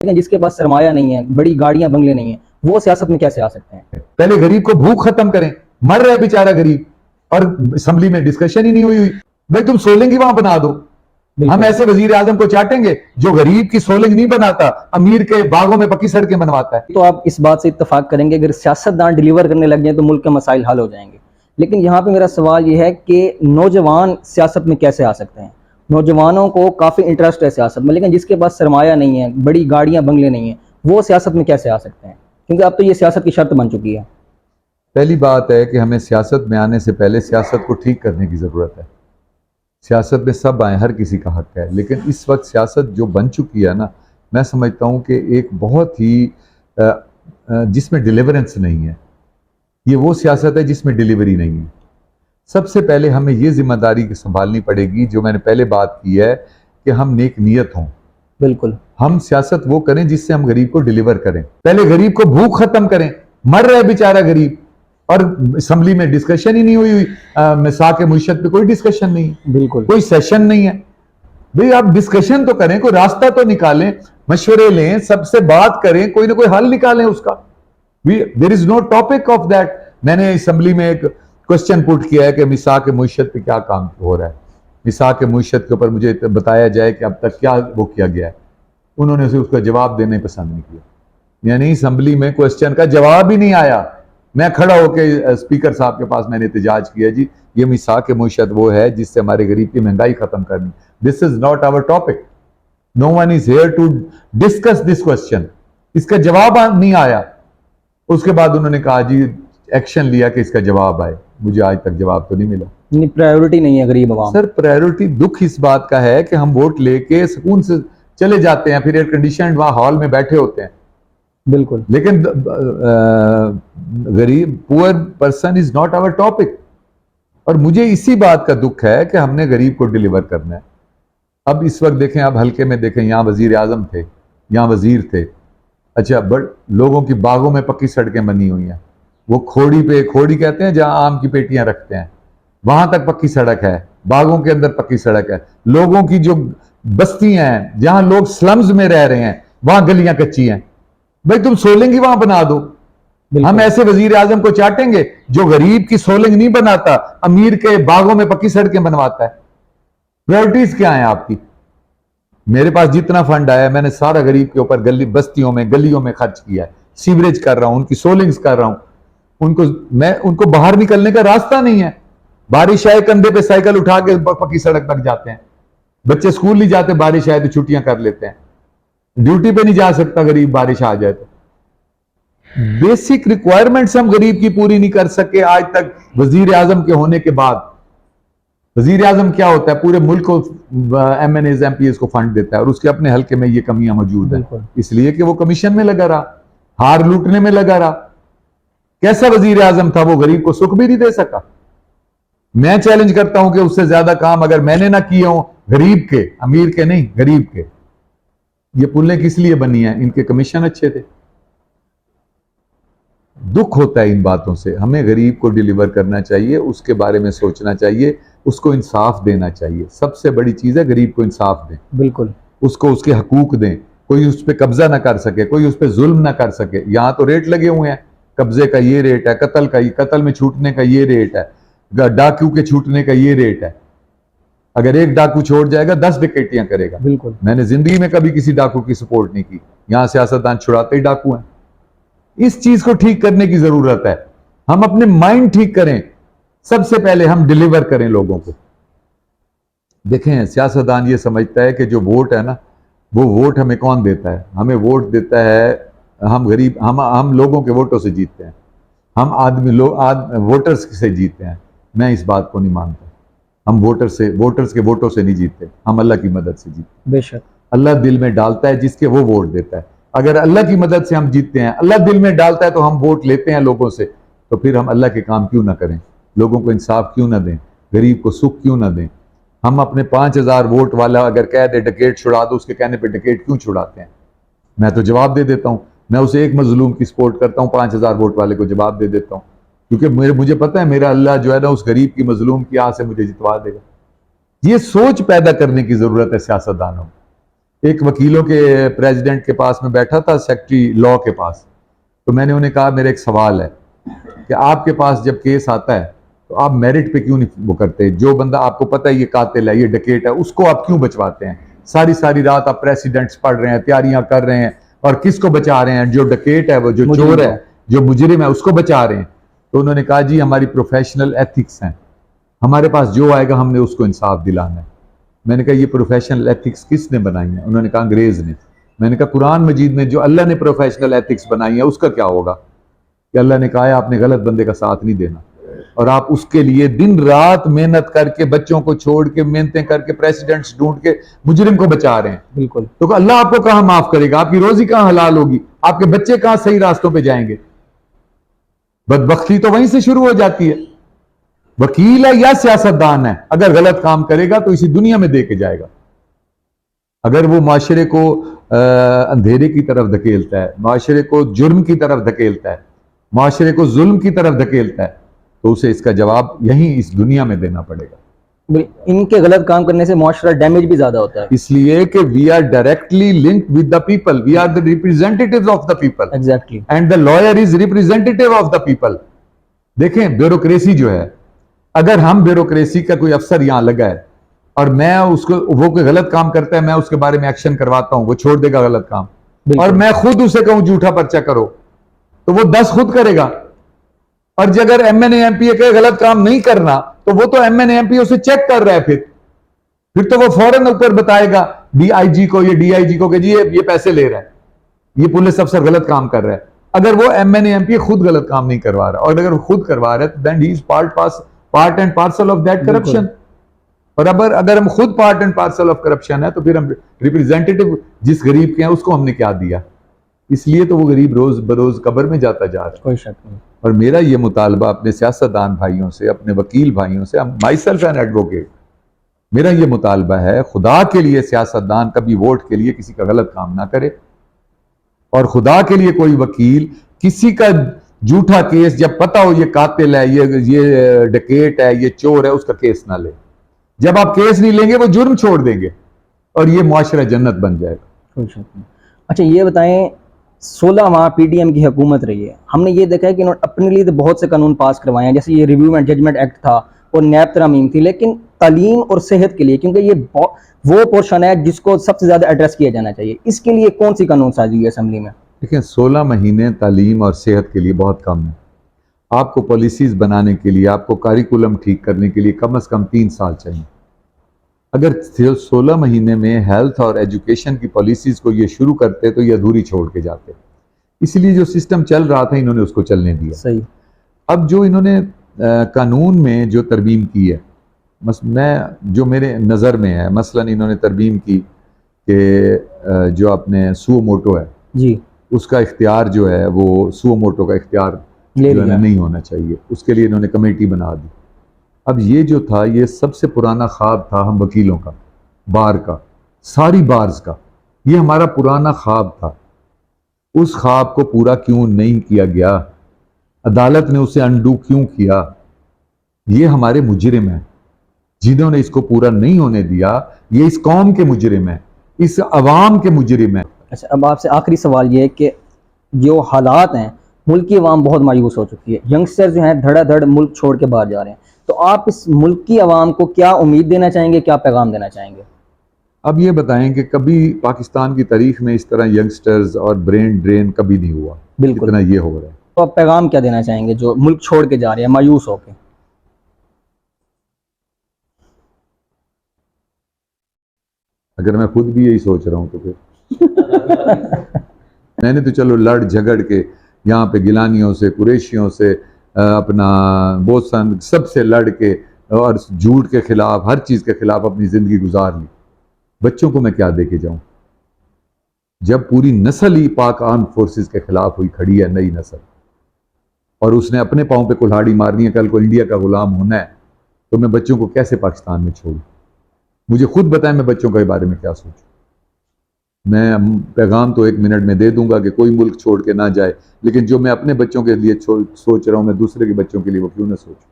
لیکن جس کے پاس سرمایہ نہیں ہے، بڑی گاڑیاں بنگلے نہیں ہیں، وہ سیاست میں کیسے آ سکتے ہیں؟ پہلے غریب کو بھوک ختم کریں، مر رہے بیچارہ غریب، اور اسمبلی میں ڈسکشن ہی نہیں ہوئی بھائی تم سولنگ ہی وہاں بنا دو۔ ہم ایسے وزیر اعظم کو چاٹیں گے جو غریب کی سولنگ نہیں بناتا، امیر کے باغوں میں پکی سڑکیں بنواتا ہے۔ تو آپ اس بات سے اتفاق کریں گے اگر سیاستدان ڈیلیور کرنے لگ جائیں تو ملک کے مسائل حل ہو جائیں گے، لیکن یہاں پہ میرا سوال یہ ہے کہ نوجوان سیاست میں کیسے آ سکتے ہیں؟ نوجوانوں کو کافی انٹرسٹ ہے سیاست میں، لیکن جس کے پاس سرمایہ نہیں ہے، بڑی گاڑیاں بنگلے نہیں ہیں، وہ سیاست میں کیسے آ سکتے ہیں؟ کیونکہ اب تو یہ سیاست کی شرط بن چکی ہے۔ پہلی بات ہے کہ ہمیں سیاست میں آنے سے پہلے سیاست کو ٹھیک کرنے کی ضرورت ہے۔ سیاست میں سب آئیں، ہر کسی کا حق ہے، لیکن اس وقت سیاست جو بن چکی ہے نا، میں سمجھتا ہوں کہ ایک بہت ہی جس میں ڈیلیورنس نہیں ہے، یہ وہ سیاست ہے جس میں ڈیلیوری نہیں ہے۔ سب سے پہلے ہمیں یہ ذمہ داری سنبھالنی پڑے گی جو میں نے پہلے بات کی ہے کہ ہم نیک نیت ہوں۔ بالکل، ہم سیاست وہ کریں جس سے ہم غریب کو ڈیلیور کریں۔ پہلے غریب کو بھوک ختم کریں، مر رہے بیچارہ غریب، اور اسمبلی میں ڈسکشن ہی نہیں ہوئی، مساق معیشت پہ کوئی ڈسکشن نہیں، بالکل کوئی سیشن نہیں ہے۔ بھئی آپ ڈسکشن تو کریں، کوئی راستہ تو نکالیں، مشورے لیں، سب سے بات کریں، کوئی نہ کوئی حل نکالیں اس کا۔ There is no topic of that۔ میں نے اسمبلی میں ایک کوسچن پوٹ کیا ہے کہ مساق معیشت پہ کیا کام ہو رہا ہے، مساق معیشت کے اوپر مجھے بتایا جائے کہ اب تک کیا وہ کیا گیا ہے۔ انہوں نے اس کا جواب دینے پسند نہیں کیا، یعنی اسمبلی میں کوسچن کا جواب ہی نہیں آیا۔ میں کھڑا ہو کے اسپیکر صاحب کے پاس میں نے احتجاج کیا، جی یہ مساق معیشت وہ ہے جس سے ہمارے غریب کی مہنگائی ختم کرنی۔ This is not our topic۔ No one is here to discuss this question۔ اس کا جواب نہیں آیا۔ اس کے بعد انہوں نے کہا جی ایکشن لیا کہ اس کا جواب آئے۔ مجھے آج تک جواب تو نہیں ملا۔ پرائیورٹی نہیں ہے غریب عوام۔ سر پرائیورٹی دکھ اس بات کا ہے کہ ہم ووٹ لے کے سکون سے چلے جاتے ہیں، پھر ایئر کنڈیشنڈ وہاں ہال میں بیٹھے ہوتے ہیں۔ بالکل، لیکن غریب poor person is not our topic. اور مجھے اسی بات کا دکھ ہے کہ ہم نے غریب کو ڈیلیور کرنا ہے۔ اب اس وقت دیکھیں، اب حلقے میں دیکھیں، یہاں وزیر اعظم تھے، یہاں وزیر تھے، اچھا لوگوں کی باغوں میں پکی سڑکیں بنی ہوئی ہیں، وہ کھوڑی پہ، کھوڑی کہتے ہیں جہاں آم کی پیٹیاں رکھتے ہیں، وہاں تک پکی سڑک ہے، باغوں کے اندر پکی سڑک ہے۔ لوگوں کی جو بستیاں ہیں جہاں لوگ سلمز میں رہ رہے ہیں وہاں گلیاں کچی ہیں۔ بھائی تم سولنگ ہی وہاں بنا دو۔ ہم ایسے وزیر اعظم کو چاٹیں گے جو غریب کی سولنگ نہیں بناتا، امیر کے باغوں میں پکی سڑکیں بنواتا ہے۔ پرائورٹیز کیا ہیں آپ کی؟ میرے پاس جتنا فنڈ آیا میں نے سارا غریب کے اوپر بستیوں میں، گلیوں میں خرچ کیا ہے، سیوریج کر رہا ہوں، ان کی سولنگز کر رہا ہوں، ان کو باہر نکلنے کا راستہ نہیں ہے۔ بارش آئے کندھے پہ سائیکل اٹھا کے پکی سڑک تک جاتے ہیں، بچے سکول نہیں جاتے، بارش آئے تو چھٹیاں کر لیتے ہیں، ڈیوٹی پہ نہیں جا سکتا غریب بارش آ جائے تو۔ بیسک ریکوائرمنٹس ہم غریب کی پوری نہیں کر سکے آج تک وزیر اعظم کے ہونے کے بعد۔ وزیر اعظم کیا ہوتا ہے؟ پورے ملک کو M N As M P As کو فنڈ دیتا ہے، اور اس کے اپنے حلقے میں یہ کمیاں موجود ہیں، اس لیے کہ وہ کمیشن میں لگا رہا، ہار لوٹنے میں لگا رہا۔ کیسا وزیر اعظم تھا وہ؟ غریب کو سکھ بھی نہیں دے سکا۔ میں چیلنج کرتا ہوں کہ اس سے زیادہ کام اگر میں نے نہ کیے ہوں، غریب کے، امیر کے نہیں، غریب کے۔ یہ پلیں کس لیے بنی ہیں؟ ان کے کمیشن اچھے تھے۔ دکھ ہوتا ہے ان باتوں سے۔ ہمیں غریب کو ڈیلیور کرنا چاہیے، اس کے بارے میں سوچنا چاہیے، اس کو انصاف دینا چاہیے۔ سب سے بڑی چیز ہے غریب کو انصاف دیں، بالکل، اس کو اس کے حقوق دیں، کوئی اس پہ قبضہ نہ کر سکے، کوئی اس پہ ظلم نہ کر سکے۔ یہاں تو ریٹ لگے ہوئے ہیں، قبضے کا یہ ریٹ ہے، قتل میں چھوٹنے کا یہ ریٹ ہے، ڈاکو کے چھوٹنے کا یہ ریٹ ہے۔ اگر ایک ڈاکو چھوڑ جائے گا 10 ڈکیتیاں کرے گا۔ بالکل، میں نے زندگی میں کبھی کسی ڈاکو کی سپورٹ نہیں کی، یہاں سیاستدان چھڑاتے ہی ڈاکو ہیں۔ اس چیز کو ٹھیک کرنے کی ضرورت ہے۔ ہم اپنے مائنڈ ٹھیک کریں، سب سے پہلے ہم ڈیلیور کریں لوگوں کو۔ دیکھیں سیاستدان یہ سمجھتا ہے کہ جو ووٹ ہے نا، وہ ووٹ ہمیں کون دیتا ہے؟ ہمیں ووٹ دیتا ہے ہم غریب، ہم لوگوں کے ووٹوں سے جیتتے ہیں، ہم ووٹرز سے جیتتے ہیں۔ میں اس بات کو نہیں مانتا۔ ہم ووٹرز کے ووٹوں سے نہیں جیتتے، ہم اللہ کی مدد سے جیتتے ہیں۔ بے شک، اللہ دل میں ڈالتا ہے جس کے وہ ووٹ دیتا ہے۔ اگر اللہ کی مدد سے ہم جیتتے ہیں، اللہ دل میں ڈالتا ہے تو ہم ووٹ لیتے ہیں لوگوں سے، تو پھر ہم اللہ کے کام کیوں نہ کریں؟ لوگوں کو انصاف کیوں نہ دیں؟ غریب کو سکھ کیوں نہ دیں؟ ہم اپنے 5000 ووٹ والا اگر کہہ دے ڈکیٹ چھڑا دو، اس کے کہنے پہ ڈکیٹ کیوں چھڑاتے ہیں؟ میں تو جواب دے دیتا ہوں، میں اسے ایک مظلوم کی سپورٹ کرتا ہوں، 5000 ووٹ والے کو جواب دے دیتا ہوں، کیونکہ مجھے پتہ ہے میرا اللہ جو ہے نا اس غریب کی مظلوم کی آہ سے مجھے جتوا دے گا۔ یہ سوچ پیدا کرنے کی ضرورت ہے سیاستدانوں میں۔ ایک وکیلوں کے پریزیڈنٹ کے پاس میں بیٹھا تھا، سیکٹری لا کے پاس، تو میں نے انہیں کہا میرا ایک سوال ہے کہ آپ کے پاس جب کیس آتا ہے تو آپ میرٹ پہ کیوں نہیں وہ کرتے؟ جو بندہ آپ کو پتہ ہے یہ قاتل ہے، یہ ڈکیٹ ہے، اس کو آپ کیوں بچواتے ہیں؟ ساری ساری رات آپ پریسیڈنٹس پڑھ رہے ہیں، تیاریاں کر رہے ہیں، اور کس کو بچا رہے ہیں؟ جو ڈکیٹ ہے، وہ جو چور ہے، جو مجرم ہے، اس کو بچا رہے ہیں۔ تو انہوں نے کہا جی ہماری پروفیشنل ایتھکس ہیں، ہمارے پاس جو آئے گا ہم نے اس کو انصاف دلانا ہے۔ میں نے کہا یہ پروفیشنل ایتھکس کس نے بنائی ہیں؟ انہوں نے کہا انگریز نے۔ میں نے کہا قرآن مجید میں جو اللہ نے پروفیشنل ایتھکس بنائی ہیں اس کا کیا ہوگا؟ کہ اللہ نے کہا ہے آپ نے غلط بندے کا ساتھ نہیں دینا، اور آپ اس کے لیے دن رات محنت کر کے، بچوں کو چھوڑ کے، محنتیں کر کے، پریسیڈنٹس ڈھونڈ کے مجرم کو بچا رہے ہیں۔ بالکل۔ تو اللہ آپ کو کہاں معاف کرے گا؟ آپ کی روزی کہاں حلال ہوگی؟ آپ کے بچے کہاں صحیح راستوں پہ جائیں گے؟ بدبختی تو وہیں سے شروع ہو جاتی ہے۔ وکیل ہے یا سیاستدان ہے، اگر غلط کام کرے گا تو اسی دنیا میں دے کے جائے گا۔ اگر وہ معاشرے کو اندھیرے کی طرف دھکیلتا ہے، معاشرے کو جرم کی طرف دھکیلتا ہے، معاشرے کو ظلم کی طرف دھکیلتا ہے، تو اسے اس کا جواب یہیں اس دنیا میں دینا پڑے گا۔ ان کے غلط کام کرنے سے معاشرہ ڈیمیج بھی زیادہ ہوتا ہے، اس لیے کہ we are directly linked with the people, we are the representative of the people, exactly. And the lawyer is representative of the people. دیکھیں بیوروکریسی جو ہے، اگر ہم بیوروکریسی کا کوئی افسر یہاں لگا ہے اور میں اس کو، وہ کوئی غلط کام کرتا ہے، میں اس کے بارے میں ایکشن کرواتا ہوں، وہ چھوڑ دے گا غلط کام، اور میں خود اسے کہوں جھوٹا پرچہ کرو، تو وہ 10 خود کرے گا۔ اور اگر M N A M P A کہ غلط کام نہیں کرنا، تو وہ تو M N A M P اسے چیک کر رہا ہے، پھر تو وہ فوراً اوپر بتائے گا ڈی آئی جی کو یا ڈی آئی جی کو کہ جی یہ پیسے لے رہا ہے، یہ پولیس افسر غلط کام کر رہا ہے۔ اگر وہ M N A M P خود غلط کام نہیں کروا رہا، اور اگر وہ خود کروا رہا ہے then he is part and parcel of that corruption۔ اور اگر ہم خود part and parcel of corruption ہے، تو پھر ہم ریپرزینٹیٹیو جس غریب کے ہیں اس کو ہم نے کیا دیا؟ اس لیے تو وہ غریب روز بروز قبر میں جاتا جا رہا ہے۔ کوئی شک نہیں۔ اور میرا یہ مطالبہ اپنے سیاستدان بھائیوں سے، اپنے وکیل بھائیوں سے، مائی سیلف این ایڈوکیٹ، میرا یہ مطالبہ ہے خدا کے لیے سیاستدان کبھی ووٹ کے لیے کسی کا غلط کام نہ کرے، اور خدا کے لیے کوئی وکیل کسی کا جھوٹا کیس جب پتہ ہو یہ قاتل ہے، یہ ڈکیٹ ہے، یہ چور ہے، اس کا کیس نہ لے۔ جب آپ کیس نہیں لیں گے وہ جرم چھوڑ دیں گے، اور یہ معاشرہ جنت بن جائے گا۔ کوئی شک نہیں۔ اچھا یہ بتائیں، 16 ماہ پی ڈی ایم کی حکومت رہی ہے، ہم نے یہ دیکھا ہے کہ انہوں نے اپنے لیے تو بہت سے قانون پاس کروائے ہیں، جیسے یہ ریویو اینڈ ججمنٹ ایکٹ تھا اور نیب ترامیم تھی، لیکن تعلیم اور صحت کے لیے، کیونکہ یہ وہ پورشن ہے جس کو سب سے زیادہ ایڈریس کیا جانا چاہیے، اس کے لیے کون سی قانون سازی ہوئی ہے اسمبلی میں؟ دیکھیں 16 مہینے تعلیم اور صحت کے لیے بہت کم ہے۔ آپ کو پالیسیز بنانے کے لیے، آپ کو کاریکولم ٹھیک کرنے کے لیے کم از کم 3 سال چاہیے۔ اگر 16 مہینے میں ہیلتھ اور ایجوکیشن کی پالیسیز کو یہ شروع کرتے تو یہ ادھوری چھوڑ کے جاتے، اس لیے جو سسٹم چل رہا تھا انہوں نے اس کو چلنے دیا۔ صحیح۔ اب جو انہوں نے قانون میں جو ترمیم کی ہے، جو میرے نظر میں ہے، مثلا انہوں نے ترمیم کی کہ جو اپنے سو موٹو ہے جی، اس کا اختیار جو ہے وہ سو موٹو کا اختیار جو ہے نہیں ہونا چاہیے، اس کے لیے انہوں نے کمیٹی بنا دی۔ اب یہ جو تھا یہ سب سے پرانا خواب تھا ہم وکیلوں کا، بار کا، ساری بارز کا، یہ ہمارا پرانا خواب تھا۔ اس خواب کو پورا کیوں نہیں کیا گیا؟ عدالت نے اسے انڈو کیوں کیا؟ یہ ہمارے مجرم ہیں جنہوں نے اس کو پورا نہیں ہونے دیا، یہ اس قوم کے مجرم ہیں، اس عوام کے مجرم ہیں۔ اچھا اب آپ سے آخری سوال یہ ہے کہ جو حالات ہیں، ملک کی عوام بہت مایوس ہو چکی ہے، ینگسٹر جو ہیں دھڑا دھڑ ملک چھوڑ کے باہر جا رہے ہیں، تو آپ اس ملک کی عوام کو کیا امید دینا چاہیں گے، کیا پیغام دینا چاہیں گے؟ اب یہ بتائیں کہ کبھی پاکستان کی تاریخ میں اس طرح ینگسٹرز اور برین ڈرین کبھی نہیں ہوا، بالکل اتنا یہ ہو رہا ہے۔ تو آپ پیغام کیا دینا چاہیں گے جو ملک چھوڑ کے جا رہے ہیں مایوس ہو کے؟ اگر میں خود بھی یہی سوچ رہا ہوں تو پھر میں نے تو چلو لڑ جھگڑ کے یہاں پہ گیلانیوں سے، قریشیوں سے، اپنا بوسن سب سے لڑ کے اور جھوٹ کے خلاف، ہر چیز کے خلاف اپنی زندگی گزار لی۔ بچوں کو میں کیا دے کے جاؤں جب پوری نسل ہی پاک آرم فورسز کے خلاف ہوئی کھڑی ہے، نئی نسل، اور اس نے اپنے پاؤں پہ کلہاڑی مارنی ہے، کل کو انڈیا کا غلام ہونا ہے، تو میں بچوں کو کیسے پاکستان میں چھوڑوں؟ مجھے خود بتائیں میں بچوں کے بارے میں کیا سوچوں؟ میں پیغام تو 1 منٹ میں دے دوں گا کہ کوئی ملک چھوڑ کے نہ جائے، لیکن جو میں اپنے بچوں کے لیے سوچ رہا ہوں، میں دوسرے کے بچوں کے لیے وہ کیوں نہ سوچوں؟